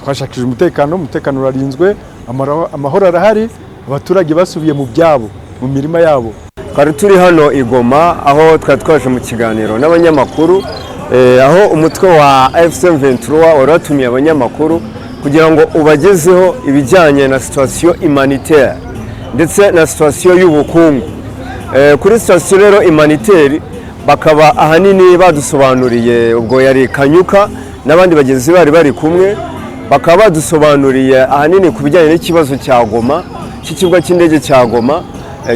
twashakije umutekano urarinzwe, amahoro arahari, abaturage basubiye mu byabo, mu mirima yabo. Twari turi hano i Goma aho twari twaje mu kiganiro n'abanyamakuru, aho umutwe wa AFC/M23 waratumiye abanyamakuru kugira ngo ubagezeho ibijyanye na situation humanitaire ndetse na situation y'ubukungu. Kuri situation rero humanitaire bakaba ahanini badusobanuriye, ubwo yari Kanyuka n'abandi bagenzi bari kumwe, bakaba badusobanuriye ahanini ku bijyanye n'ikibazo cya Goma, cy'ikibuga cy'indege cya Goma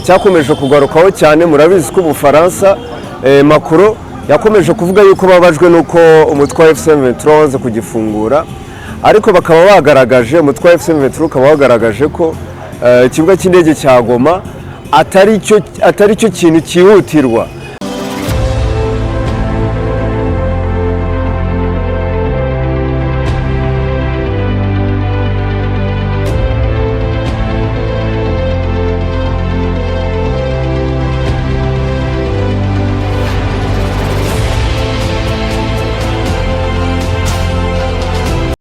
cyakomeje kugarukaho cyane. Murabizi ko Ubufaransa Macron yakomeje kuvuga yuko babajwe nuko umutwe wa AFC/M23 waze kugifungura, ariko bakaba bagaragaje, umutwe wa AFC/M23 ukaba wagaragaje ko ikibuga cy'indege cya Goma atari cyo kintu cyihutirwa.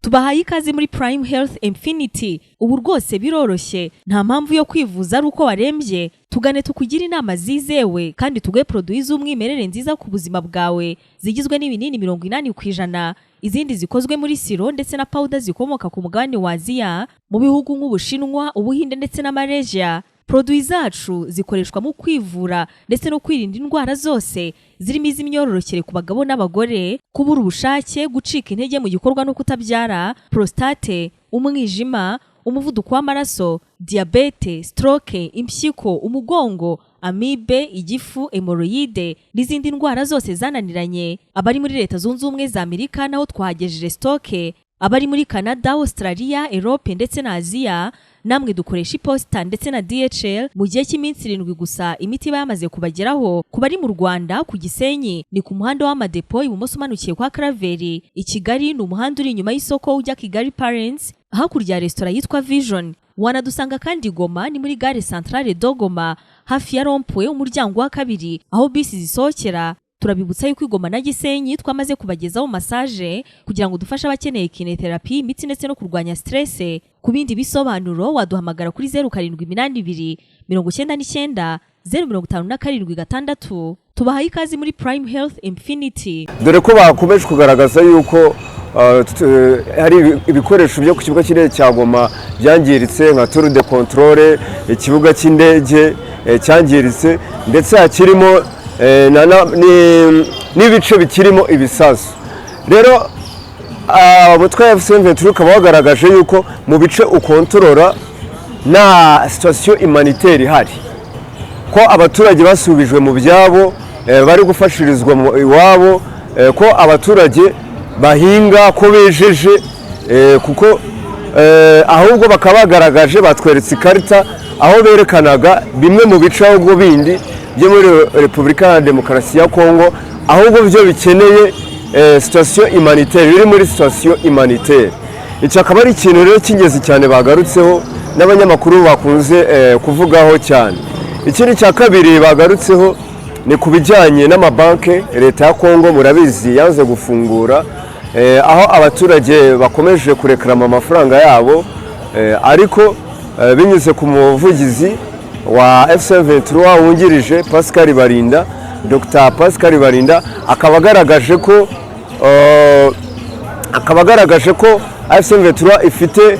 Tubahaye ikaze muri Prime Health Infinity. Ubu rwose biroroshye, nta mpamvu yo kwivuza ari uko warembye. Tugane tukugira inama zizewe kandi tuguhe produit z'umwimerere nziza ku buzima bwawe, zigizwe n'ibinini 80%, izindi zikozwe muri siro ndetse na powder zikomoka ku mugabane wa Aziya, mu bihugu nk'Ubushinwa, Ubuhinde ndetse na Malaysia. Produit zacu zikoreshwa mu kwivura ndetse no kwirinda indwara zose, zirimo iz'imyororokere ku bagabo n'abagore, kubura ubushake, gucika intege mu gikorwa no kutabyara, prostate, umwijima, umuvuduko w'amaraso, diabete, stroke, impyiko, umugongo, amibe, igifu, hemorrhoide n'izindi ndwara zose zananiranye. Abari muri Leta Zunze Ubumwe za Amerika naho twahagejeje stoke, abari muri Canada, Australia, Europe ndetse na Aziya namwe dukoresha iposita ndetse na DHL mu gihe cy'iminsi 7 gusa imiti yamaze kubageraho. Ku bari mu Rwanda, ku Gisenyi ni ku muhanda w'Amadepo ibumoso umanukiye kwa Karaveri. I Kigali ni umuhanda uri inyuma y'isoko ujya Kigali Parents, hakurya ya restaurant yitwa Vision. Wanadusanga kandi Goma ni muri gare centrale do Goma hafi ya Rompwe umuryango wa 2 aho bisi zisohokera. Turabibutsa yuko Goma na Gisenyi twamaze kubagezaho massage kugira ngo dufashe abakeneye kinetherapy, imitsi ndetse no kurwanya stress. Ku bindi bisobanuro waduhamagara kuri 0782 99 057 Tubahaye ikaze muri Prime Health Infinity. Dore ko bakomeje kugaragaza yuko hari ibikoresho byo ku kibuga cy'indege cya Goma byangiritse nka tour de contrôle, ikibuga cy'indege cyangiritse ndetse hakirimo n'ibice bikirimo ibisasu. Rero umutwe wa AFC/M23 ukaba wagaragaje yuko mu bice ukontorora na situation humanitaire ihari, ko abaturage basubijwe mu byabo, bari gufashirizwa mu iwabo, ko abaturage bahinga, ko bejeje, kuko ahubwo bakaba bagaragaje, batweretse ikarita aho berekanaga bimwe mu bice ahubwo bindi byo muri Repubulika ya Demokarasi ya Kongo ahubwo byo bikeneye situation humanitaire, biri muri situation humanitaire. Icyo akaba ari ikintu rero cy'ingezi cyane bagarutseho n'abanyamakuru bakunze kuvugaho cyane. Ikindi cya kabiri bagarutseho ni ku bijyanye n'amabanke. Leta ya Kongo murabizi yanze gufungura, aho abaturage bakomeje kurekrama amafaranga yabo, ariko binyuze ku muvugizi wa AFC/M23 wungirije Pascal Barinda, Dr Pascal Barinda akaba agaragaje ko AFC/M23 ifite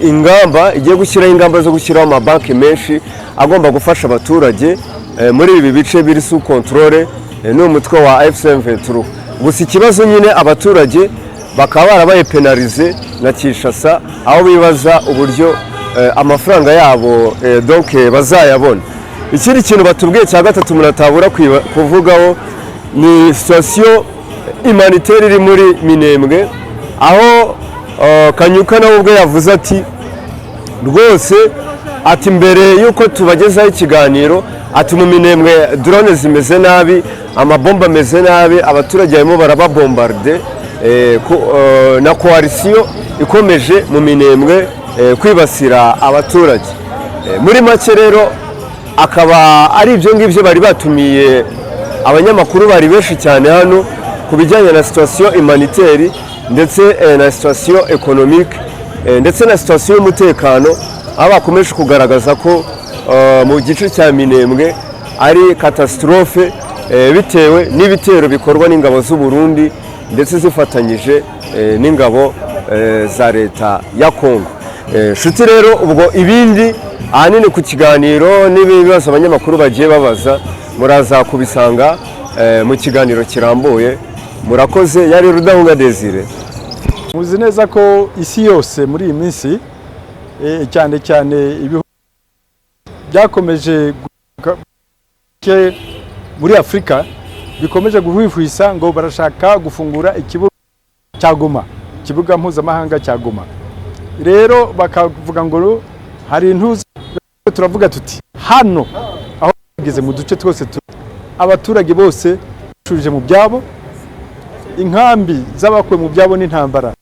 ingamba, igiye gushyiraho ingamba zo gushyiraho amabanki menshi agomba gufasha abaturage muri ibi bice biri sous contrôle n'umutwe wa AFC/M23. Gusa ikibazo nyine abaturage bakaba barabaye penalize na Kinshasa, aho bibaza uburyo amafaranga yabo donc bazayabona. Ikindi kintu batubwiye cya gatatu umuntu atabura kuvugaho ni situation humanitaire iri muri Minembwe, aho Kanyuka nawe ubwo yavuze ati rwose ati mbere yuko tubagezaho ikiganiro ati mu Minembwe drone zimeze nabi, amabomba ameze nabi, abaturage barimo barababombarde, na coalition ikomeje mu Minembwe kwibasira abaturage. Muri make rero akaba ari ibyo ngibyo bari batumiye abanyamakuru bari benshi cyane hano ku bijyanye na situation humanitaire ndetse na situation économique ndetse na situation y'umutekano, aho bakomeje kugaragaza ko mu gice cya Minembwe ari catastrophe bitewe n'ibitero bikorwa n'ingabo z'u Burundi ndetse zifatanyije n'ingabo za leta ya Kongo. Shuti rero ubwo ibindi ahanini ku kiganiro n'ibibazo abanyamakuru bagiye babaza muraza kubisanga mu kiganiro kirambuye. Murakoze. Yari Rudahunga Desire. Muzi neza ko isi yose muri iyi minsi cyane cyane ibihugu byakomeje muri Afurika bikomeje guhwihwisa ngo barashaka gufungura ikibuga cya Goma, ikibuga mpuzamahanga cya Goma. Rero bakavuga ngo hari intuzi, turavuga tuti hano aho tugeze mu duce twose abaturage bose bashuje mu byabo, inkambi z'abakwe mu byabo n'intambara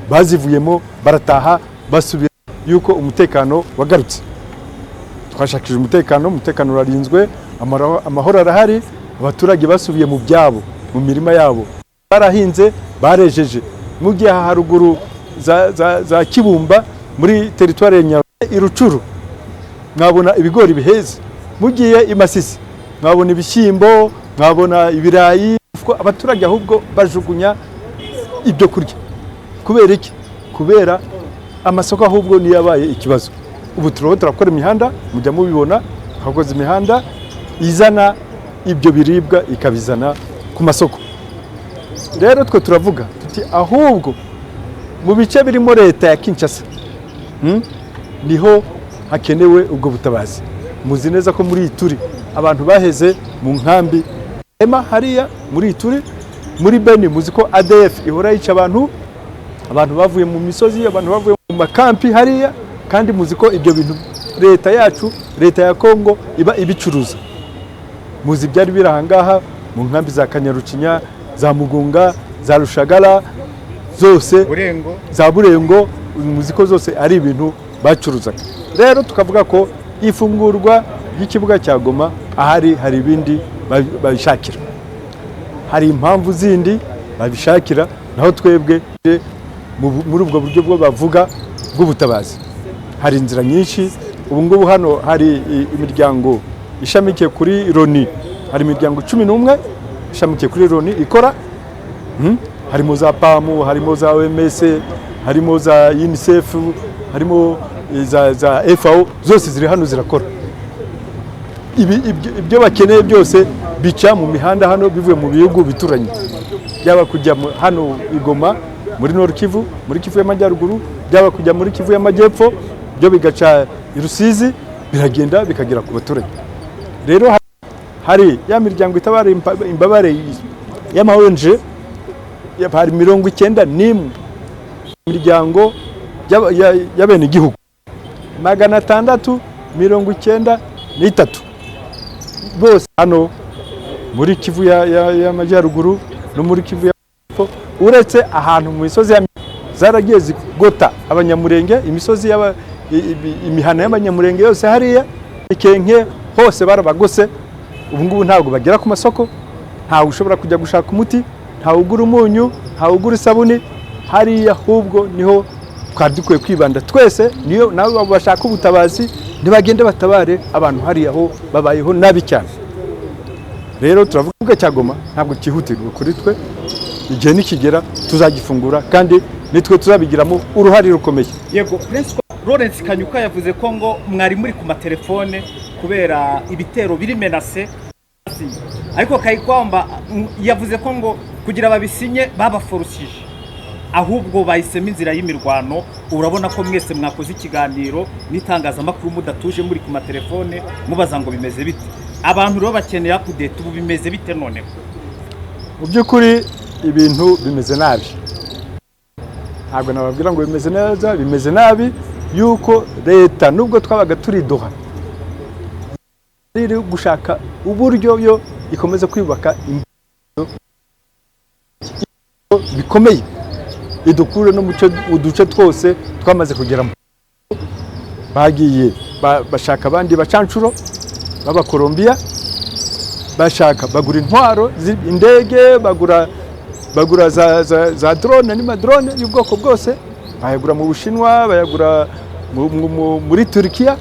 bazivuyemo barataha basubira yuko umutekano wagarutse. Twashakije umutekano urarinzwe, amahoro arahari, abaturage basubiye mu byabo mu mirima yabo, barahinze barejeje. Mu gihe haruguru za Kibumba muri teritwari ya Irucuru mwabona ibigori biheze, mugiye imasisi mwabona ibishyimbo, mwabona ibirayi. Abaturage ahubwo bajugunya ibyo kurya. Kubera iki? Kubera amasoko ahubwo niyo yabaye ikibazo. Ubu turakora imihanda, mujya mubibona, hakoze imihanda izana ibyo biribwa ikabizana ku masoko. Rero twe turavuga tuti ahubwo mu bice birimo leta ya Kinshasa niho hakenewe ubwo butabazi. Muzi neza ko muri Ituri abantu baheze mu nkambi ema hariya muri Ituri, muri Beni muzi ko ADF ihora yica abantu bavuye mu misozi, abantu bavuye mu makampi hariya, kandi muzi ko ibyo bintu leta yacu, leta ya Kongo iba ibicuruza. Muzi byari birahangaha mu nkambi za Kanyarucinya, za Mugunga, za Rushagara zose, za Burengo, muzi ko zose ari ibintu bacuruzaga. Rero tukavuga ko ifungurwa y'ikibuga cya Goma hari ibindi babishakira, hari impamvu zindi babishakira, naho twebwe muri ubwo buryo bwo bavuga bw'ubutabazi hari inzira nyinshi. Ubu ngubu hano hari imiryango ishamikiye kuri Loni, hari imiryango 11 ishamikiye kuri Loni ikora, harimo za PAMU, harimo za OMS, harimo za UNICEF, harimo za FAO, zose ziri hano zirakora. Ibyo bakeneye byose bica mu mihanda hano bivuye mu bihugu bituranye, byaba kujya hano Igoma muri Nord Kivu, muri Kivu y'Amajyaruguru, byaba kujya muri Kivu y'Amajyepfo, byo bigaca Rusizi, biragenda bikagera ku baturage. Rero hari ya miryango itabara imbabare y'amahonje, hari 91 imiryango y'abene igihugu 693 bose hano muri Kivu y'Amajyaruguru no muri Kivu y'Amajyepfo, uretse ahantu mu misozi zaragiye zigota abanyamurenge, imisozi imihana y'abanyamurenge yose hariya Ikenke hose barabagose. Ubu ngubu ntabwo bagera ku masoko, ntawe ushobora kujya gushaka umuti, ntawe ugura umunyu, ntawe ugura isabune hariya. Ahubwo niho twari dukwiye kwibanda twese, niyo nabo bashaka ubutabazi ntibagende batabare abantu hariya aho babayeho nabi cyane. Rero turavuga cya Goma ntabwo kihutirwa kuri twe, igihe nikigera tuzagifungura kandi nitwe tuzabigiramo uruhare rukomeye. Yego, Prince Lawrence Kanyuka yavuze ko ngo mwari muri ku matelefone kubera ibitero biri menase, ariko Kayikwamba yavuze ko ngo kugira babisinye babaforusije, ahubwo bahisemo inzira y'imirwano. Urabona ko mwese mwakoze ikiganiro n'itangazamakuru mudatuje muri ku matelefone mubaza ngo bimeze bite, abantu rero bakeneye update, ubu bimeze bite none? Mu by'ukuri ibintu bimeze nabi, ntabwo nababwira ngo bimeze neza, bimeze nabi yuko leta nubwo twabaga turi Doha iri gushaka uburyo yo ikomeza kwibaka bikomeye idukure no uduce twose twamaze kugeramo. Bagiye bashaka abandi bacancuro baba Colombia, bashaka bagura intwaro, indege, bagura bagura za drone n'amadrone y'ubwoko bwose, bayagura mu Bushinwa, bayagura muri Turkiya,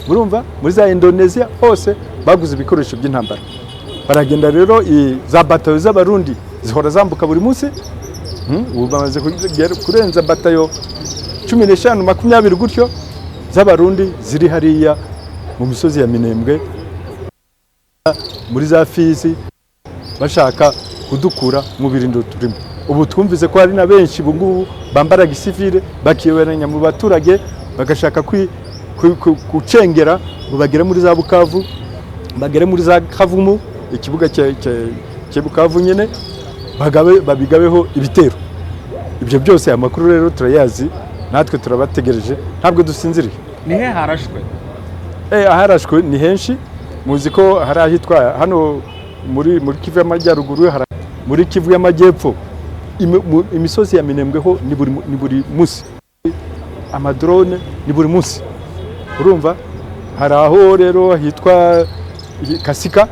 murumva, muri za Indonesia, hose baguze ibikoresho by'intambara. Baragenda rero za batayo z'abarundi zihora zambuka buri munsi, ubu bamaze kurenza batayo 15-20 gutyo z'abarundi ziri hariya mu misozi ya Minembwe, muri za Fizi, bashaka kudukura mu birindiro turimo. Ubu twumvize ko hari na benshi bungubu bambara gisivile bakiyoberanya mu baturage, bagashaka kucengera ngo bagere muri za Bukavu, bagere muri za Kavumu, ikibuga cya Bukavu nyene, babigabeho ibitero. Ibyo byose amakuru rero turayazi, natwe turabategereje, ntabwo dusinziriye. Nihe harashwe? Aharashwe ni henshi, muzi ko hari ahitwa hano muri Kivu y'Amajyaruguru, muri Kivu y'Amajyepfo, imisozi ya Minembwe ho ni buri munsi, amadrone ni buri munsi, urumva. Hari aho rero hitwa Kasika,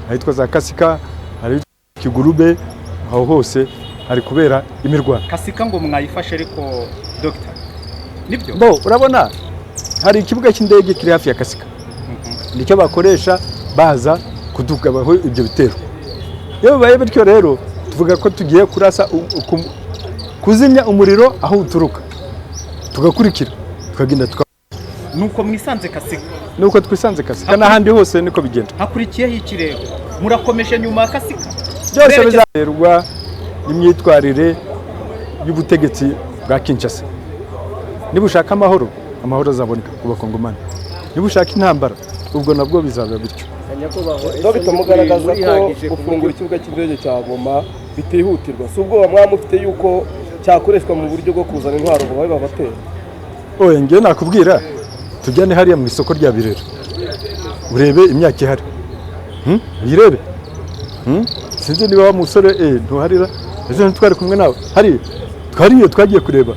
ahitwa za Kasika, hari Kigurube, aho hose hari kubera imirwano. Kasika ngo mwayifashe ariko Dr. Nibyo? Bo urabona hari ikibuga cy'indege kiri hafi ya Kasika, nicyo bakoresha baza kudugabaho ibyo bitero. Iyo bibaye bityo rero tuvuga ko tugiye kurasa kuzimya umuriro aho uturuka, tugakurikira tukagenda nuko mwisanze Kasika. Nuko twisanze Kasika n'ahandi hose niko bigenda. Hakurikiyeho iki rero? Murakomeje nyuma ya Kasika? Byose bizarerwa imyitwarire y'ubutegetsi bwa Kinshasa. Niba ushaka amahoro, amahoro azaboneka ku bakongomani. Niba ushaka intambara, ubwo nabwo bizaba bityo. Dr. mugaragaza ko gufungura ikibuga cy'indege cya Goma bitihutirwa. Si ubwo mwamufite yuko cyakoreshwa mu buryo bwo kuzana intwaro ngo babatera? Oya, ngiye nakubwira tujyane hariya mu isoko rya Birera, urebe imyaka ihari, birebe, sinzi niba wa musore ntuharira, ejo ntitwari kumwe nawe, twariyo twagiye kureba,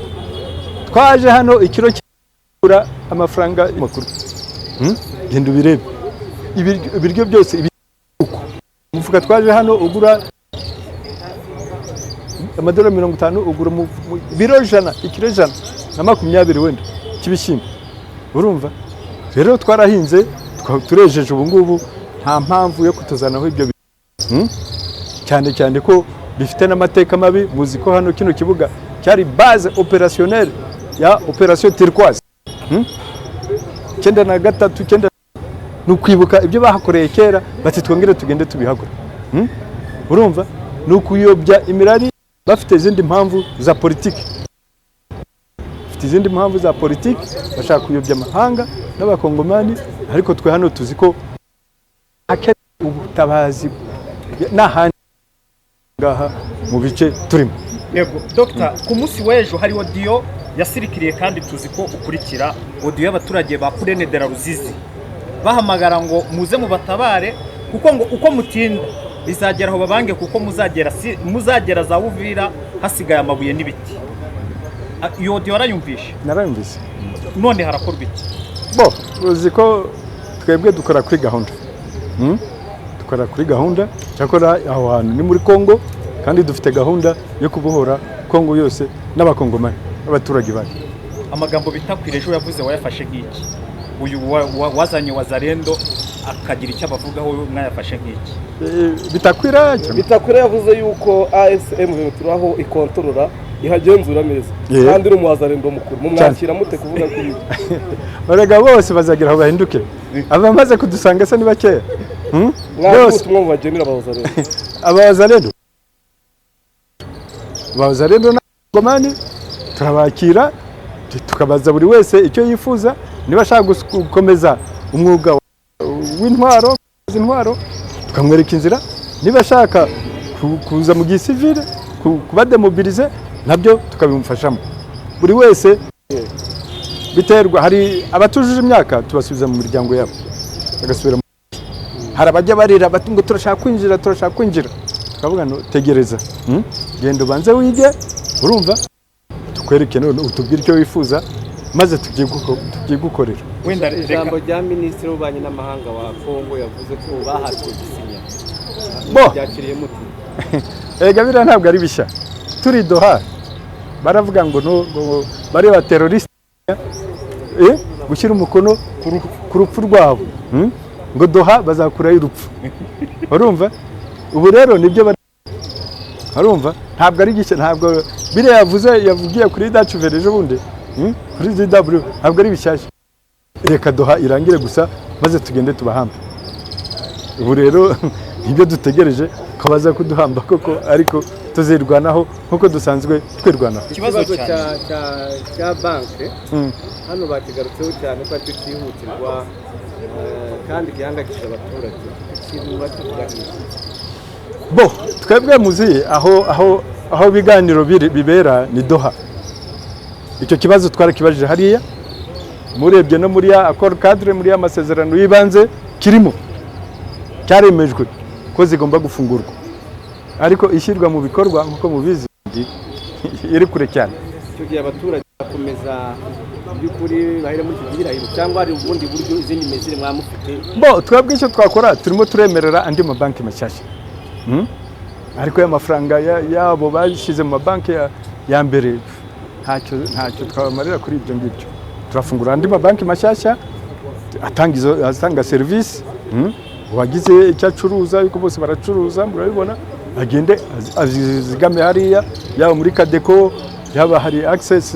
twaje hano ikiro kigura amafaranga makuru, genda ubirebe, ibiryo byose uko umufuka twaje hano ugura amadolari 50, ugura mu biro 100, ikiro 120 wenda kibishyimbo, urumva. Rero twarahinze turejeje, ubu ngubu nta mpamvu yo kutuzanaho ibyo cyane ko bifite n'amateka mabi. Muzi ko hano kino kibuga cyari base opérationnelle ya Opération Turquoise, 93 nukwibuka ibyo bahakoreye kera, bati twongere tugende tubihagura, urumva. Nukuyobya imirari, bafite izindi mpamvu za politiki, bashaka kuyobya amahanga n'abakongomani, ariko twe hano tuzi ko ubutabazi n'ahandi ngaha mu bice turimo. Yego Dr. ku munsi w'ejo hari audio yasirikiriye kandi tuzi ko ukurikira audio y'abaturage ba Purene de la Ruzizi bahamagara ngo muze mu batabare, kuko ngo uko mutinda bizagera aho babange, kuko muzagera za Uvira hasigaye amabuye n'ibiti. Iyo audio warayumvishe? Narayumvise. None harakorwa iki? Bo uzi ko twebwe dukora kuri gahunda, dukora kuri gahunda, cyakora aho hantu ni muri Kongo, kandi dufite gahunda yo kubohora Kongo yose n'abakongomani n'abaturage bayo. Amagambo Bitakwira ejo yavuze wayafashe nk'iki? Uyu wazanye Wazalendo akagira icyo abavugaho, mwayafashe nk'iki? Bitakwira yavuze yuko ASM turaho ikontorora ihagenzura neza, kandi uri mu Wazalendo mukuru, mumwakira mute kuvuga kuri ibi? Barega bose bazagira aho bahinduke, abamaze kudusanga se ni bakeya. Bose umwe mu bagenera Abazalendo n'abakongomani turabakira, tukabaza buri wese icyo yifuza. Niba ashaka gukomeza umwuga w'intwaro, tukamwereka inzira. Niba ashaka kuza mu gisivile, kubademobilize, nabyo tukabimufashamo. Buri wese biterwa, hari abatujuje imyaka tubasubiza mu miryango yabo bagasubira, hari abajya barira bati ngo turashaka kwinjira, tukavuga no tegereza, genda ubanze wige, urumva, tukwereke none utubwire icyo wifuza, maze tugiye gukorera. Wenda ijambo rya Minisitiri w'Ububanyi n'Amahanga wa Kongo yavuze ko bahatswe gusinya, byakiriye muti? ega biriya ntabwo ari bishya turi Doha baravuga ngo bareba teroriste gushyira umukono ku rupfu rwabo ngo Doha bazakurayo urupfu urumva ubu rero nibyo urumva ntabwo ari gishya ntabwo biriya yavugiye kuri Dutch Welle ejo bundi kuri DW ntabwo ari bishyashya reka Doha irangire gusa maze tugende tubahambe ubu rero nibyo dutegereje ko baza kuduhamba koko ariko tuzirwanaho nkuko dusanzwe twirwanaho ikibazo cya banki hano bakigarutseho cyane ko aricyo cyihutirwa kandi gihangayikishije abaturage ikintu batuganira bo twebwe muzi aho ibiganiro bibera ni Doha icyo kibazo twarakibajije hariya murebye no muri accord cadre muri amasezerano y'ibanze kirimo cyaremejwe ko zigomba gufungurwa ariko ishyirwa mu bikorwa nkuko mubizi iri kure cyane icyo gihe abaturage bakomeza by'ukuri bahera muri iki gihirahiro cyangwa hari ubundi buryo izindi mezire mwamufite bo twebwe icyo twakora turimo turemerera andi mabanki mashyashya ariko y'amafaranga yabo bashyize mu mabanki ya mbere ntacyo twabamarira kuri ibyo ngibyo turafungura andi mabanki mashyashya atanga serivisi uwagize icyo acuruza yuko bose baracuruza murabibona agende azigame hariya yaba muri Kadeko yaba hari Access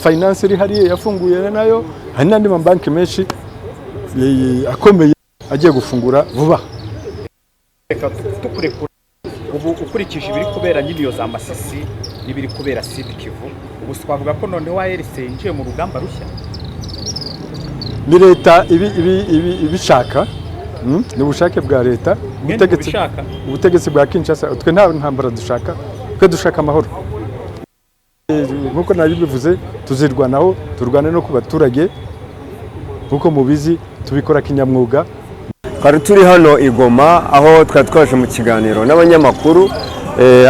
Finance iri hariya yafunguye nayo hari n'andi mabanki menshi akomeye agiye gufungura vuba reka tukurekura ubu ukurikije ibiri kubera nyine iyo za Masisi n'ibiri kubera Sud Kivu ubu twavuga ko noneho ARC yinjiye mu rugamba rushya ni leta ibishaka ni ubushake bwa leta ubutegetsi bwa Kinshasa twe nta ntambara dushaka twe dushaka amahoro nkuko nabivuze tuzirwanaho turwane no ku baturage nkuko mubizi tubikora kinyamwuga twari turi hano i Goma aho twari twaje mu kiganiro n'abanyamakuru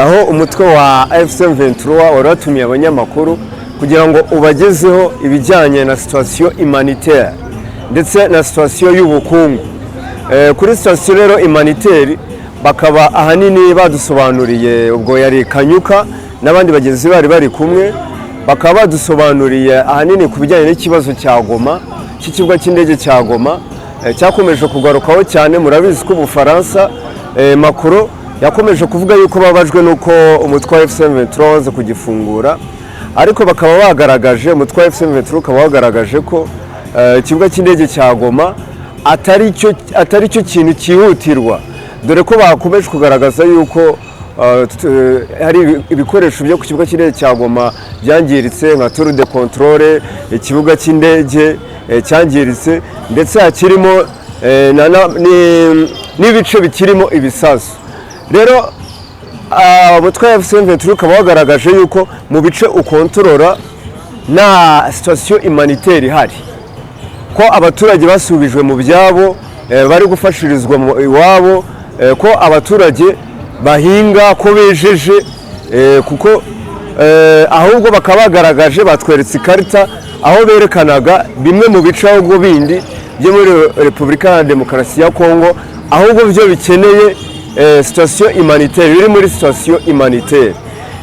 aho umutwe wa AFC/M23 waratumiye abanyamakuru kugira ngo ubagezeho ibijyanye na situation humanitaire ndetse na situation y'ubukungu kuri situation rero humanitaire bakaba ahanini badusobanuriye ubwo yari Kanyuka n'abandi bagenzi bari kumwe bakaba badusobanuriye ahanini ku bijyanye n'ikibazo cya Goma cy'ikibuga cy'indege cya Goma cyakomeje kugarukaho cyane murabizi ko Ubufaransa Macron yakomeje kuvuga yuko babajwe nuko umutwe wa AFC/M23 waze kugifungura ariko bakaba bagaragaje umutwe wa AFC/M23 ukaba wagaragaje ko ikibuga cy'indege cya Goma atari cyo kintu cyihutirwa dore ko bakomeje kugaragaza yuko hari ibikoresho byo ku kibuga cy'indege cya Goma byangiritse nka tour de contrôle ikibuga cy'indege cyangiritse ndetse hakirimo n'ibice bikirimo ibisasu rero umutwe wa AFC/M23 ukaba wagaragaje yuko mu bice ukontorora nta situation humanitaire ihari ko abaturage basubijwe mu byabo bari gufashirizwa iwabo ko abaturage bahinga ko bejeje kuko ahubwo bakaba bagaragaje batweretse ikarita aho berekanaga bimwe mu bice ahubwo bindi byo muri Repubulika ya Demokarasi ya Kongo ahubwo byo bikeneye situation humanitaire biri muri situation humanitaire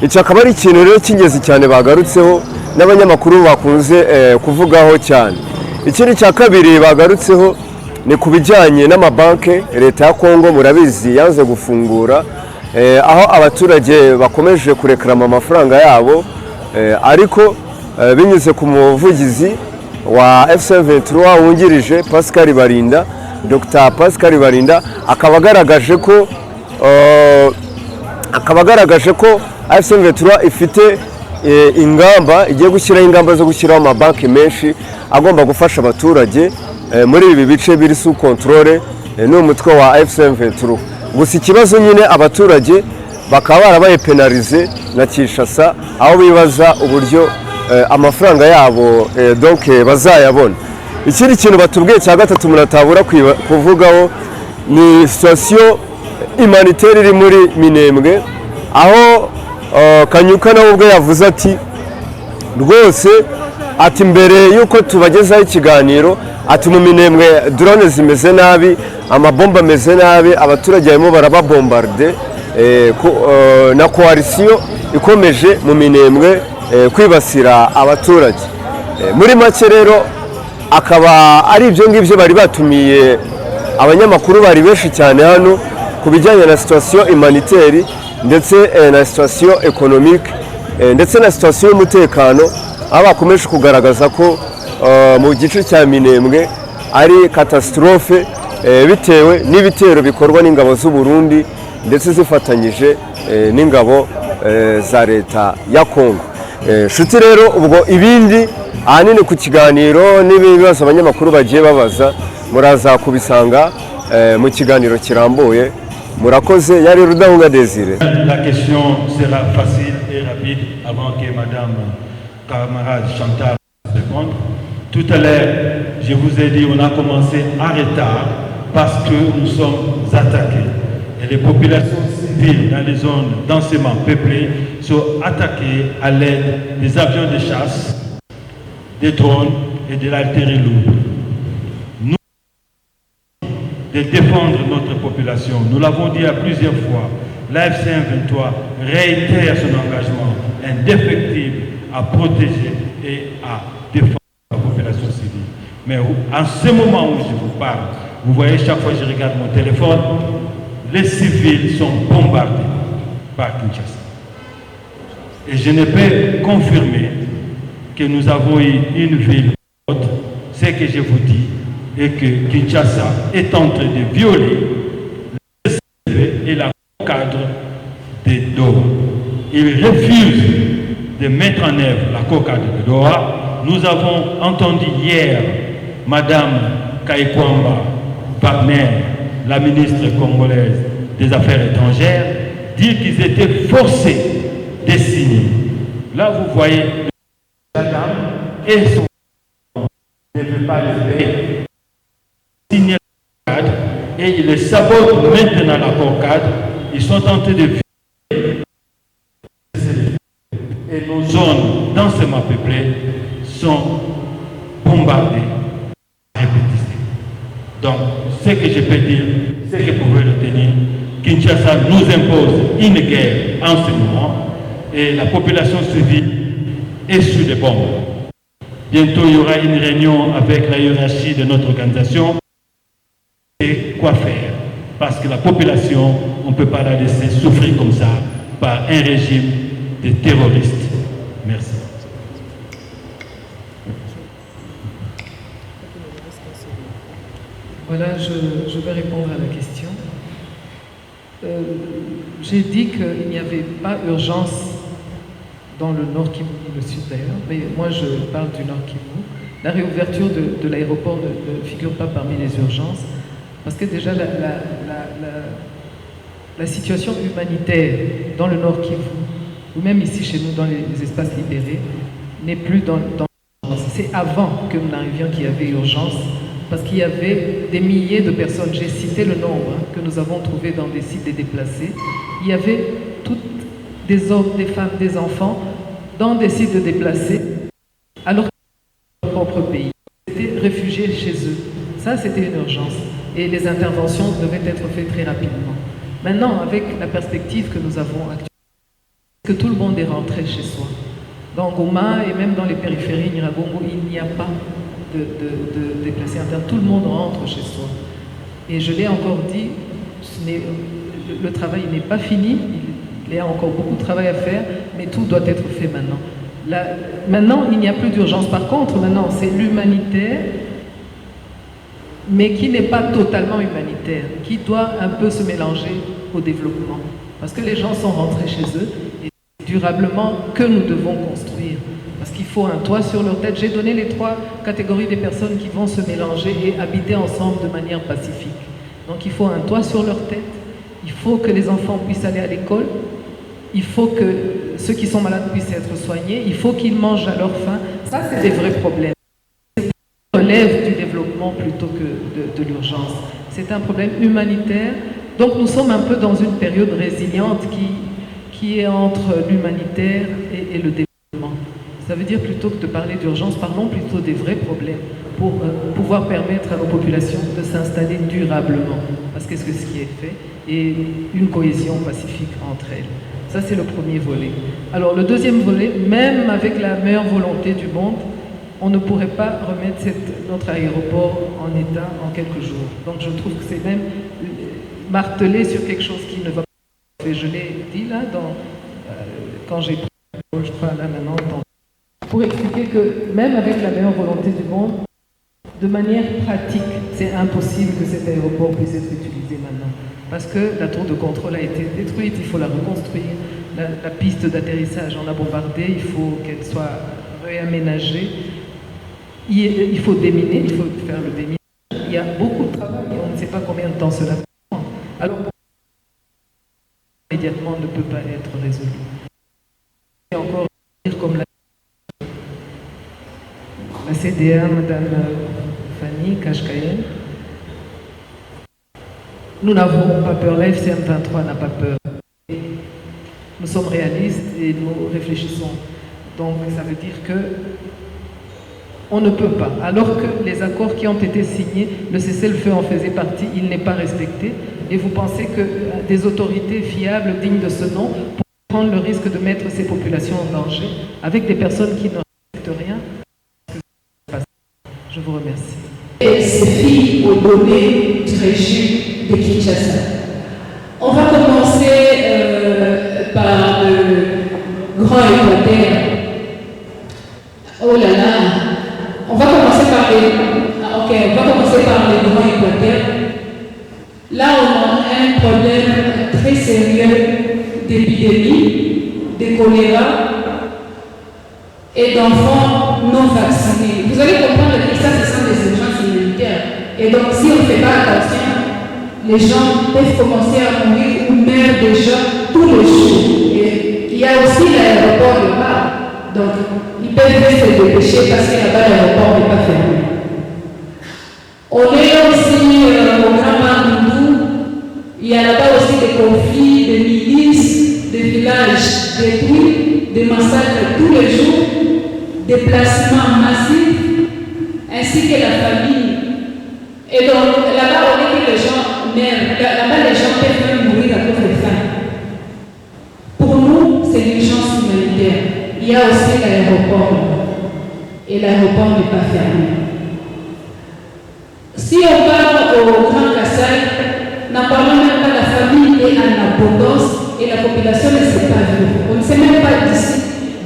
icyo akaba ari ikintu rero cy'ingenzi cyane bagarutseho n'abanyamakuru bakunze kuvugaho cyane ikindi cya kabiri bagarutseho ni ku bijyanye n'amabanki leta ya Kongo murabizi yanze gufungura aho abaturage bakomeje kurekarama amafaranga yabo ariko binyuze ku muvugizi wa AFC/M23 wungirije Pascal Barinda Dr Pascal Barinda akaba agaragaje ko AFC/M23 ifite ingamba igiye gushyiraho ingamba zo gushyiraho amabanki menshi agomba gufasha abaturage muri ibi bice biri sous contrôle n'umutwe wa AFC/M23 gusa ikibazo nyine abaturage bakaba barabaye penalize na Kinshasa aho bibaza uburyo amafaranga yabo donc bazayabona ikindi kintu batubwiye cya gatatu umuntu atabura kuvugaho ni situation humanitaire iri muri Minembwe aho Kanyuka nawe ubwo yavuze ati rwose ati mbere yuko tubagezaho ikiganiro ati mu Minembwe drone zimeze nabi amabomba ameze nabi abaturage barimo barababombarde na koalisiyo ikomeje mu minembwe kwibasira abaturage. Muri make rero akaba ari ibyo ngibyo bari batumiye abanyamakuru bari benshi cyane hano ku bijyanye na situation humanitaire ndetse na situation économique ndetse na situation y'umutekano, aho bakomeje kugaragaza ko mu gice cya Minembwe ari catastrophe bitewe n'ibitero bikorwa n'ingabo z'u Burundi ndetse zifatanyije n'ingabo za leta ya Kongo. Shuti rero ubwo ibindi ahanini ku kiganiro n'ibibazo abanyamakuru bagiye babaza muraza kubisanga mu kiganiro kirambuye. Murakoze, yari Rudahunga Désiré. La question sera facile et rapide avant que madame camarade Chantal réponde. Tout à l'heure, je vous ai dit, on a commencé en retard parce que nous sommes attaqués. Et les populations civiles dans les zones densément peuplées sont attaquées à l'aide des avions de chasse, des drones et de l'artillerie lourde. Nous de défendre notre population. Nous l'avons dit à plusieurs fois. L'AFC M23 réitère son engagement indéfectible à protéger et à défendre la population civile. Mais en ce moment où je vous parle, vous voyez, chaque fois que je regarde mon téléphone, les civils sont bombardés par Kinshasa. Et je ne peux confirmer que nous avons eu une ville haute. Ce que je vous dis est que Kinshasa est en train de violer le respect et la cadre de Doha. Il refuse de mettre en œuvre la cocade de Doha. Nous avons entendu hier Madame Kaikwamba Wagner, la ministre congolaise des Affaires étrangères, dire qu'ils étaient forcés de signer. Là, vous voyez, la dame et son ne veut pas le faire. Signer la cocade et ils sabotent maintenant la cocade. Ils sont en train de violer et nos zones densément peuplées sont bombardées à répétition. Donc, ce que je peux dire, ce que vous pouvez retenir, Kinshasa nous impose une guerre en ce moment et la population civile est sous les bombes. Bientôt, il y aura une réunion avec la hiérarchie de notre organisation et quoi faire. Parce que la population, on ne peut pas la laisser souffrir comme ça par un régime de terroristes. Merci. Voilà, je vais répondre à la question. J'ai dit qu'il n'y avait pas urgence dans le Nord Kivu, le Sud d'ailleurs, mais moi je parle du Nord Kivu. La réouverture de l'aéroport ne figure pas parmi les urgences, parce que déjà la situation humanitaire dans le Nord Kivu, ou même ici chez nous dans les espaces libérés, n'est plus dans l'urgence. C'est avant que nous n'arrivions qu'il y avait urgence, parce qu'il y avait des milliers de personnes, j'ai cité le nombre que nous avons trouvé dans des sites des déplacés. Il y avait toutes des hommes, des femmes, des enfants dans des sites de déplacés, alors que dans leur propre pays. Ils étaient réfugiés chez eux. Ça, c'était une urgence. Et les interventions devaient être faites très rapidement. Maintenant, avec la perspective que nous avons actuellement, que tout le monde est rentré chez soi. Dans Goma et même dans les périphéries Nyiragongo, il n'y a pas de déplacés internes. Tout le monde rentre chez soi. Et je l'ai encore dit, le travail n'est pas fini, il y a encore beaucoup de travail à faire, mais tout doit être fait maintenant. Maintenant, il n'y a plus d'urgence. Par contre, maintenant, c'est l'humanitaire, mais qui n'est pas totalement humanitaire, qui doit un peu se mélanger au développement. Parce que les gens sont rentrés chez eux, et c'est durablement que nous devons construire. Parce qu'il faut un toit sur leur tête. J'ai donné les 3 catégories des personnes qui vont se mélanger et habiter ensemble de manière pacifique. Donc il faut un toit sur leur tête, il faut que les enfants puissent aller à l'école, il faut que ceux qui sont malades puissent être soignés, il faut qu'ils mangent à leur faim. Ça, c'est des vrais problèmes. C'est relève du développement plutôt que de l'urgence. C'est un problème humanitaire. Donc nous sommes un peu dans une période résiliente qui est entre l'humanitaire et le développement. Ça veut dire plutôt que de parler d'urgence, parlons plutôt des vrais problèmes pour pouvoir permettre à nos populations de s'installer durablement. Parce que c'est ce qui est fait. et une cohésion pacifique entre elles. Ça, c'est le premier volet. Alors, le deuxième volet, même avec la meilleure volonté du monde, on ne pourrait pas remettre notre aéroport en état en quelques jours. Donc, je trouve que c'est même martelé sur quelque chose qui ne va pas. Je l'ai dit là, quand j'ai pris la parole, je crois, là maintenant, pour expliquer que même avec la meilleure volonté du monde, de manière pratique, c'est impossible que cet aéroport puisse être utilisé maintenant. Parce que la tour de contrôle a été détruite, il faut la reconstruire. La piste d'atterrissage, on a bombardé, il faut qu'elle soit réaménagée. Il faut déminer, il faut faire le déminage. Il y a beaucoup de travail et on ne sait pas combien de temps cela prend. Alors, immédiatement, ne peut pas être résolu. Et encore dire comme la CDA, Madame Fanny Kashkayen, nous n'avons pas peur, la FCM 23 n'a pas peur. Nous sommes réalistes et nous réfléchissons. Donc ça veut dire que on ne peut pas. Alors que les accords qui ont été signés, le cessez-le-feu en faisait partie, il n'est pas respecté. Et vous pensez que des autorités fiables, dignes de ce nom, pour prendre le risque de mettre ces populations en danger avec des personnes qui ne respectent rien? Je vous remercie. Et ces filles aux données du régime de Kinshasa. On va commencer par le Grand Équateur. Oh là là, on va commencer par le Grand Équateur. Là, on a un problème très sérieux d'épidémie, de choléra et d'enfants non vaccinés. Vous allez comprendre que ça, ce sont des urgences humanitaires. Et donc, si on ne fait pas attention, les gens peuvent commencer à mourir ou meurent déjà tous les jours. Et il y a aussi l'aéroport là-bas. Donc, ils peuvent se dépêcher parce que là-bas, l'aéroport n'est pas fermé. On est là aussi au Grand Bandundu. Il y a là-bas aussi des conflits, des milices, des villages détruits, des massacres tous les jours, déplacements massifs, ainsi que la famille. Et donc, là-bas, on dit que les gens meurent. Là-bas, les gens peuvent même mourir à cause de faim. Pour nous, c'est l'urgence humanitaire. Il y a aussi l'aéroport. Et l'aéroport n'est pas fermé. Si on parle au Grand Kassai, n'en parlons même pas, la famille est en abondance et la population ne sait pas vivre. On ne sait même pas d'ici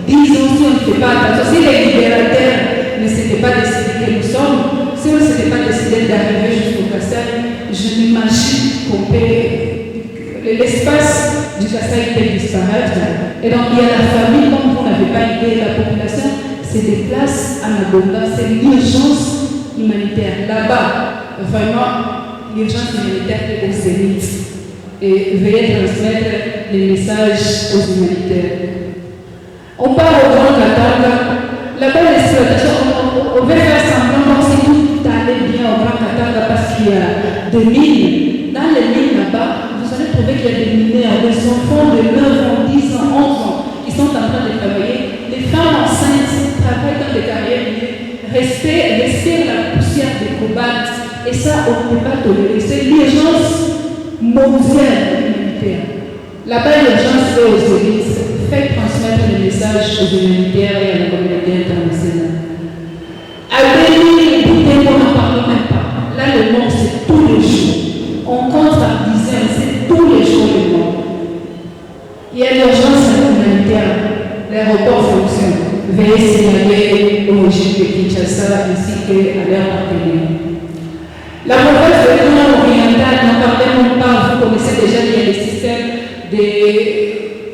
10 ans si on ne fait pas attention. Si les libérateurs ne s'étaient pas décidés que nous sommes, si on ne s'était pas décidé d'arriver jusqu'au Kassai, je m'imagine qu'on peut. L'espace du Kassai peut disparaître. Et donc il y a la famille, comme vous n'avez pas idée, la population se déplace en abondance. C'est l'urgence humanitaire. Là-bas, vraiment, l'urgence humanitaire est au zénith. Et veuillez transmettre les messages aux humanitaires. On parle au Grand Katanga. Là-bas, l'exploitation, on veut faire semblant comme si tout allait bien au Grand Katanga parce qu'il y a des mines. Dans les mines là-bas, vous allez trouver qu'il y a des mineurs, des enfants de 9 ans, 10 ans, 11 ans qui sont en train de travailler. Les femmes enceintes travaillent dans des carrières minières. Respire la poussière des cobalt. Et ça, on ne peut pas tolérer. C'est l'urgence mondiale humanitaire. Là-bas, l'urgence est aux élites. Faites transmettre le message aux humanitaires et à la communauté internationale. À Béni, écoutez, on n'en parle même pas. Là, le monde, c'est tous les jours. On compte par dizaines, c'est tous les jours le monde. Il y a l'urgence humanitaire. L'aéroport fonctionne. Veuillez signaler au régime de Kinshasa ainsi qu'à leur partenaire. La province de l'Union orientale, n'en parlez même pas, vous connaissez déjà, il y a les systèmes des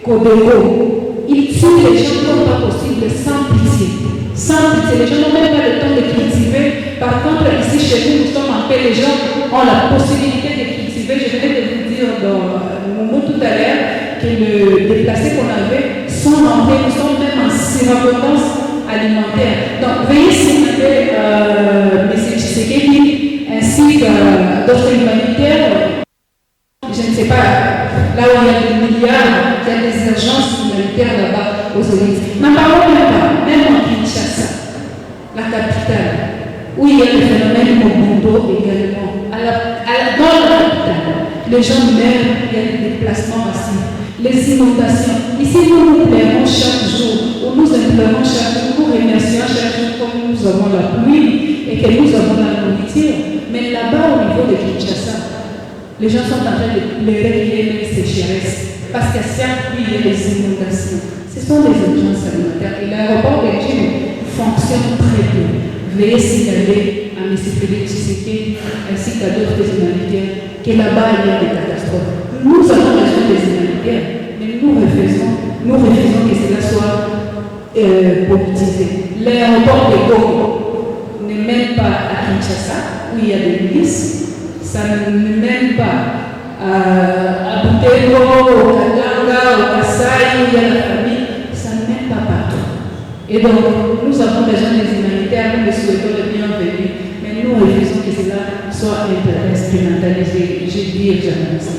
Kodeko. Ils tuent les gens comme pas possible, sans pitié. Sans pitié. Les gens n'ont même pas le temps de cultiver. Par contre, ici chez nous, nous sommes en paix, les gens ont la possibilité de cultiver. Je venais de vous dire dans mon mot tout à l'heure que le déplacé qu'on avait, sans enlever, nous sommes même en surabondance alimentaire. Donc, veuillez signaler M. Tshisekedi ainsi que d'autres humanitaires. Je ne sais pas, là où il y a des milliards, il y a des agences humanitaires là-bas aux élites. N'en parlons même pas, même en Kinshasa, la capitale, où il y a le phénomène Mobundo également. Dans la capitale, les gens meurent, il y a des déplacements massifs, les inondations. Ici, nous pleurons chaque jour, nous implorons chaque jour, nous remercions chaque jour comme nous avons la pluie et que nous avons la nourriture. Mais là-bas, au niveau de Kinshasa, les gens sont en train de pleurer qu'il y ait une sécheresse parce qu'à chaque pluie, il y a des inondations. Ce sont des urgences alimentaires et l'aéroport de Djibouti fonctionne très bien. Veuillez signaler à M. Félix Tshisekedi ainsi qu'à d'autres humanitaires que là-bas, il y a des catastrophes. Nous avons besoin des humanitaires, mais nous refusons que cela soit politisé. L'aéroport de Goma n'est même pas à Kinshasa, où il y a des milices. Ça ne mène pas à Butembo, au Katanga, au Kasaï, où il y a la famille. Ça ne mène pas partout. Et donc, nous avons besoin des humanitaires, nous les souhaitons le bienvenu, mais nous refusons que cela soit instrumentalisé. Je dis jamais ça.